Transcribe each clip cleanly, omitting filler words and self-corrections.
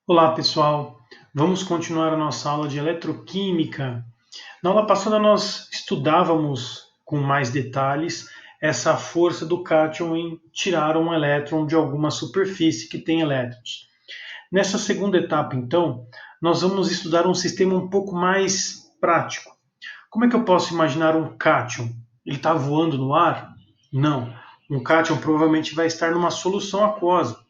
Olá, pessoal. Vamos continuar a nossa aula de eletroquímica. Na aula passada nós estudávamos com mais detalhes essa força do cátion em tirar um elétron de alguma superfície que tem elétrons. Nessa segunda etapa, então, nós vamos estudar um sistema um pouco mais prático. Como é que eu posso imaginar um cátion? Ele está voando no ar? Não. Um cátion provavelmente vai estar numa solução aquosa.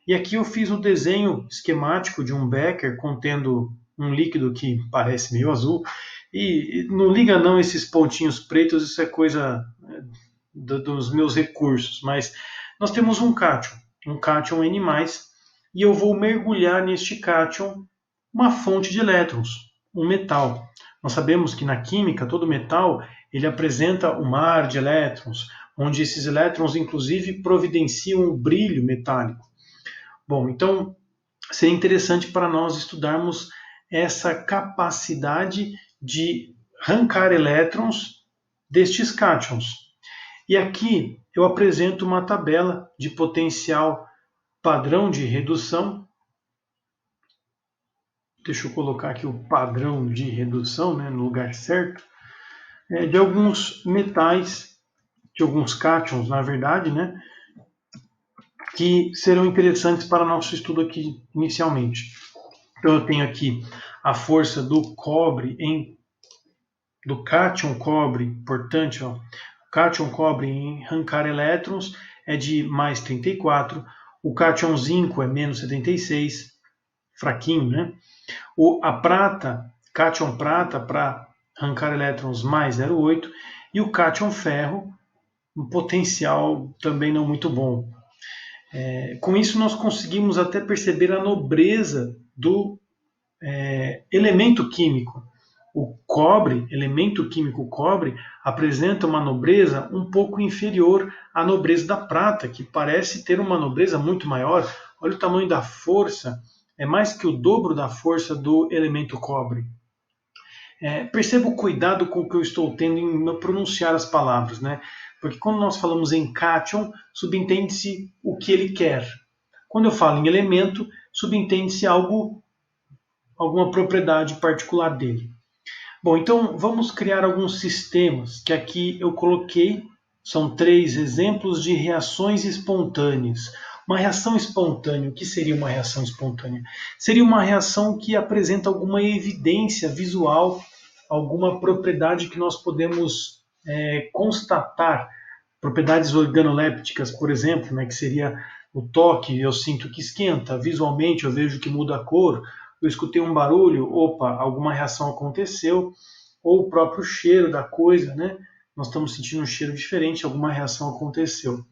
E aqui eu fiz um desenho esquemático de um becker contendo um líquido que parece meio azul. E não liga não esses pontinhos pretos, isso é coisa dos meus recursos. Mas nós temos um cátion N+, e eu vou mergulhar neste cátion uma fonte de elétrons, um metal. Nós sabemos que na química todo metal ele apresenta um mar de elétrons, onde esses elétrons inclusive providenciam o brilho metálico. Bom, então seria interessante para nós estudarmos essa capacidade de arrancar elétrons destes cátions. E aqui eu apresento uma tabela de potencial padrão de redução. Deixa eu colocar aqui o padrão de redução, no lugar certo. De alguns metais, de alguns cátions, na verdade, que serão interessantes para nosso estudo aqui inicialmente. Então eu tenho aqui a força do cobre do cátion cobre, portanto, cátion cobre em arrancar elétrons é de mais 34, o cátion zinco é menos 76, fraquinho, A prata, cátion prata para arrancar elétrons mais 0,8 e o cátion ferro, um potencial também não muito bom. Com isso nós conseguimos até perceber a nobreza do elemento químico. O cobre, elemento químico cobre, apresenta uma nobreza um pouco inferior à nobreza da prata, que parece ter uma nobreza muito maior. Olha o tamanho da força, é mais que o dobro da força do elemento cobre. Perceba o cuidado com que eu estou tendo em pronunciar as palavras, Porque quando nós falamos em cátion, subentende-se o que ele quer. Quando eu falo em elemento, subentende-se alguma propriedade particular dele. Bom, então vamos criar alguns sistemas que aqui eu coloquei. São 3 exemplos de reações espontâneas. Uma reação espontânea, o que seria uma reação espontânea? Seria uma reação que apresenta alguma evidência visual, alguma propriedade que nós podemos constatar. Propriedades organolépticas, por exemplo, que seria o toque, eu sinto que esquenta, visualmente eu vejo que muda a cor, eu escutei um barulho, opa, alguma reação aconteceu, ou o próprio cheiro da coisa, Nós estamos sentindo um cheiro diferente, alguma reação aconteceu.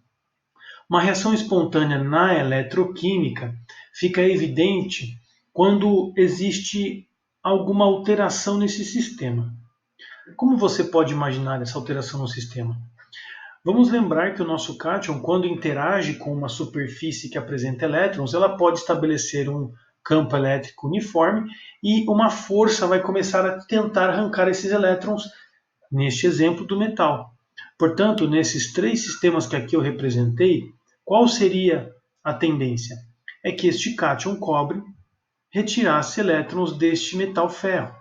Uma reação espontânea na eletroquímica fica evidente quando existe alguma alteração nesse sistema. Como você pode imaginar essa alteração no sistema? Vamos lembrar que o nosso cátion, quando interage com uma superfície que apresenta elétrons, ela pode estabelecer um campo elétrico uniforme e uma força vai começar a tentar arrancar esses elétrons, neste exemplo do metal. Portanto, nesses 3 sistemas que aqui eu representei, qual seria a tendência? É que este cátion cobre retirasse elétrons deste metal ferro.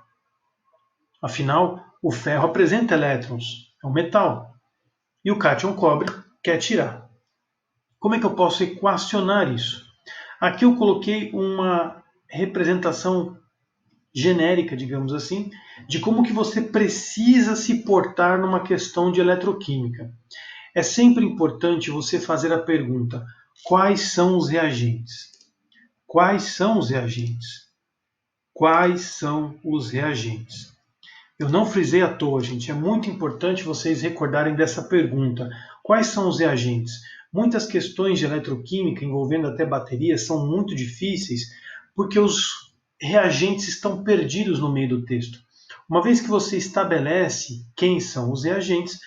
Afinal, o ferro apresenta elétrons, é um metal. E o cátion cobre quer tirar. Como é que eu posso equacionar isso? Aqui eu coloquei uma representação genérica, digamos assim, de como que você precisa se portar numa questão de eletroquímica. É sempre importante você fazer a pergunta: quais são os reagentes? Quais são os reagentes? Quais são os reagentes? Eu não frisei à toa, gente. É muito importante vocês recordarem dessa pergunta. Quais são os reagentes? Muitas questões de eletroquímica envolvendo até baterias são muito difíceis porque os reagentes estão perdidos no meio do texto. Uma vez que você estabelece quem são os reagentes,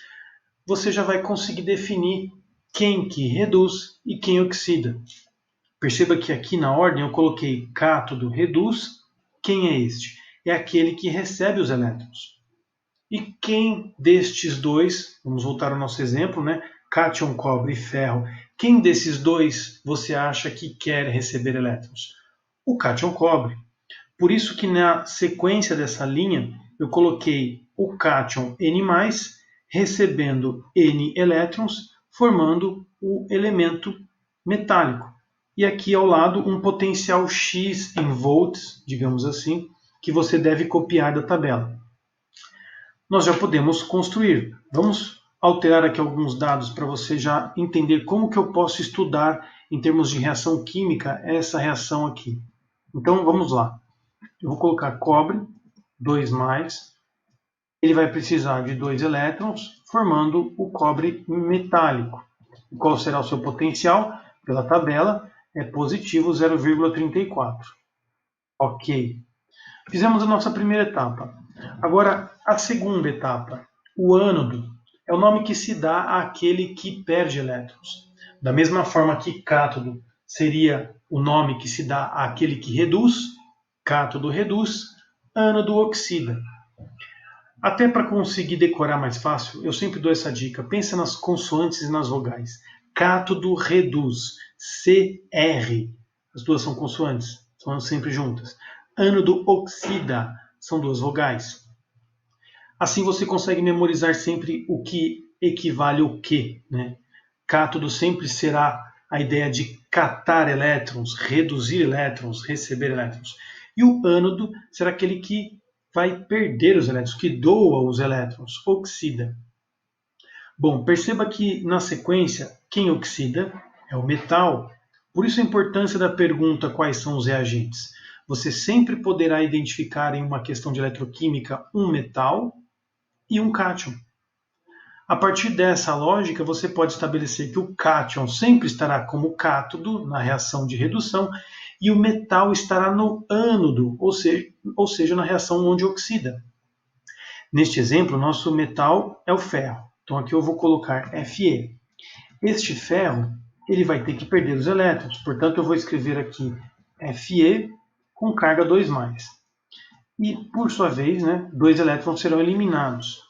você já vai conseguir definir quem que reduz e quem oxida. Perceba que aqui na ordem eu coloquei cátodo reduz. Quem é este? É aquele que recebe os elétrons. E quem destes dois, vamos voltar ao nosso exemplo, cátion, cobre e ferro, quem desses dois você acha que quer receber elétrons? o cátion cobre. Por isso que na sequência dessa linha eu coloquei o cátion N+, recebendo N elétrons, formando o elemento metálico. E aqui ao lado um potencial X em volts, digamos assim, que você deve copiar da tabela. Nós já podemos construir. Vamos alterar aqui alguns dados para você já entender como que eu posso estudar em termos de reação química essa reação aqui. Então vamos lá. Eu vou colocar cobre, 2+, ele vai precisar de 2 elétrons, formando o cobre metálico. E qual será o seu potencial? Pela tabela, é positivo 0,34. Ok. Fizemos a nossa primeira etapa. Agora, a segunda etapa. O ânodo é o nome que se dá àquele que perde elétrons. Da mesma forma que cátodo seria o nome que se dá àquele que reduz, cátodo reduz, ânodo oxida. Até para conseguir decorar mais fácil, eu sempre dou essa dica. Pensa nas consoantes e nas vogais. Cátodo reduz, CR. As duas são consoantes, são sempre juntas. Ânodo oxida, são duas vogais. Assim você consegue memorizar sempre o que equivale ao que, né? Cátodo sempre será a ideia de catar elétrons, reduzir elétrons, receber elétrons. E o ânodo será aquele que vai perder os elétrons, que doa os elétrons, oxida. Bom, perceba que na sequência, quem oxida é o metal. Por isso a importância da pergunta quais são os reagentes. Você sempre poderá identificar em uma questão de eletroquímica um metal e um cátion. A partir dessa lógica, você pode estabelecer que o cátion sempre estará como cátodo na reação de redução e o metal estará no ânodo, ou seja, na reação onde oxida. Neste exemplo, nosso metal é o ferro. Então aqui eu vou colocar Fe. Este ferro ele vai ter que perder os elétrons, portanto eu vou escrever aqui Fe com carga 2+. E, por sua vez, 2 elétrons serão eliminados.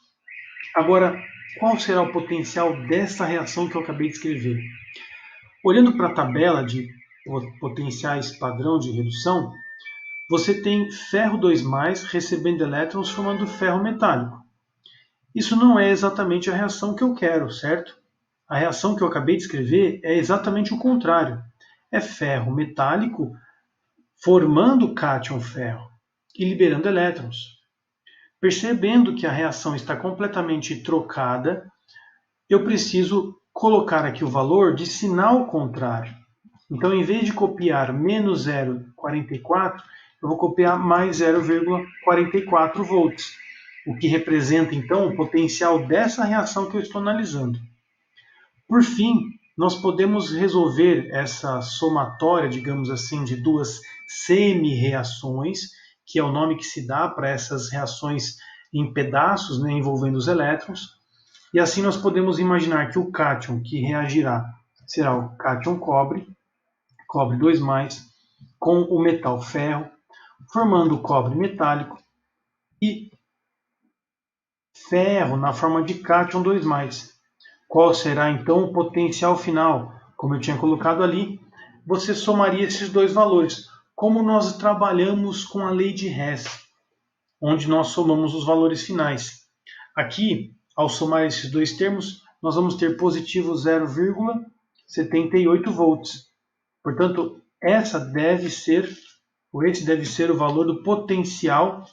Agora, qual será o potencial dessa reação que eu acabei de escrever? Olhando para a tabela de potenciais padrão de redução, você tem ferro 2+, recebendo elétrons, formando ferro metálico. Isso não é exatamente a reação que eu quero, certo? A reação que eu acabei de escrever é exatamente o contrário. É ferro metálico formando cátion ferro e liberando elétrons. Percebendo que a reação está completamente trocada, eu preciso colocar aqui o valor de sinal contrário. Então, em vez de copiar menos 0,44, eu vou copiar mais 0,44 volts, o que representa, então, o potencial dessa reação que eu estou analisando. Por fim, nós podemos resolver essa somatória, digamos assim, de duas semi-reações, que é o nome que se dá para essas reações em pedaços, envolvendo os elétrons. E assim nós podemos imaginar que o cátion que reagirá será o cátion cobre, cobre 2+, com o metal ferro, formando o cobre metálico e ferro na forma de cátion 2+. Qual será então o potencial final? Como eu tinha colocado ali, você somaria esses dois valores. Como nós trabalhamos com a lei de Hess, onde nós somamos os valores finais. Aqui, ao somar esses dois termos, nós vamos ter positivo 0,78 volts. Portanto, esse deve ser o valor do potencial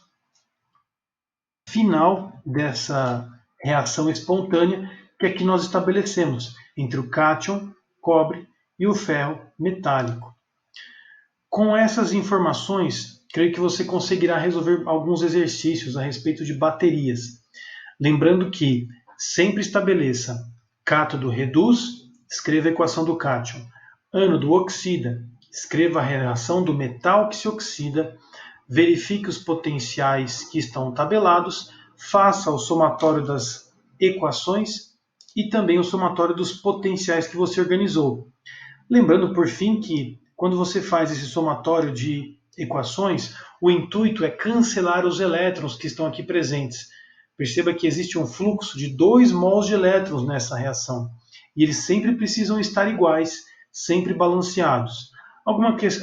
final dessa reação espontânea que aqui nós estabelecemos entre o cátion, cobre, e o ferro metálico. Com essas informações, creio que você conseguirá resolver alguns exercícios a respeito de baterias. Lembrando que sempre estabeleça cátodo reduz, escreva a equação do cátion. Ânodo oxida, escreva a reação do metal que se oxida, verifique os potenciais que estão tabelados, faça o somatório das equações e também o somatório dos potenciais que você organizou. Lembrando, por fim, que quando você faz esse somatório de equações, o intuito é cancelar os elétrons que estão aqui presentes. Perceba que existe um fluxo de 2 mols de elétrons nessa reação, e eles sempre precisam estar iguais, sempre balanceados.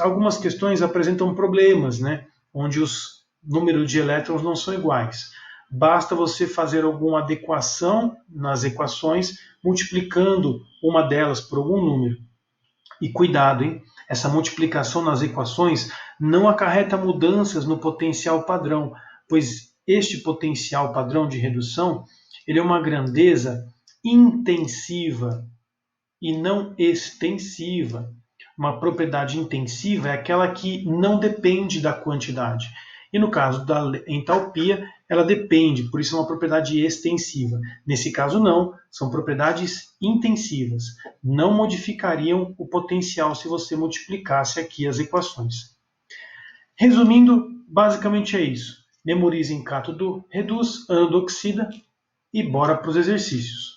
Algumas questões apresentam problemas, né? Onde os números de elétrons não são iguais. Basta você fazer alguma adequação nas equações, multiplicando uma delas por algum número. E cuidado, hein? Essa multiplicação nas equações não acarreta mudanças no potencial padrão, pois este potencial padrão de redução ele é uma grandeza intensiva e não extensiva. Uma propriedade intensiva é aquela que não depende da quantidade. E no caso da entalpia, ela depende, por isso é uma propriedade extensiva. Nesse caso, não, são propriedades intensivas. Não modificariam o potencial se você multiplicasse aqui as equações. Resumindo, basicamente é isso. Memorizem cátodo reduz, ânodo oxida e bora para os exercícios.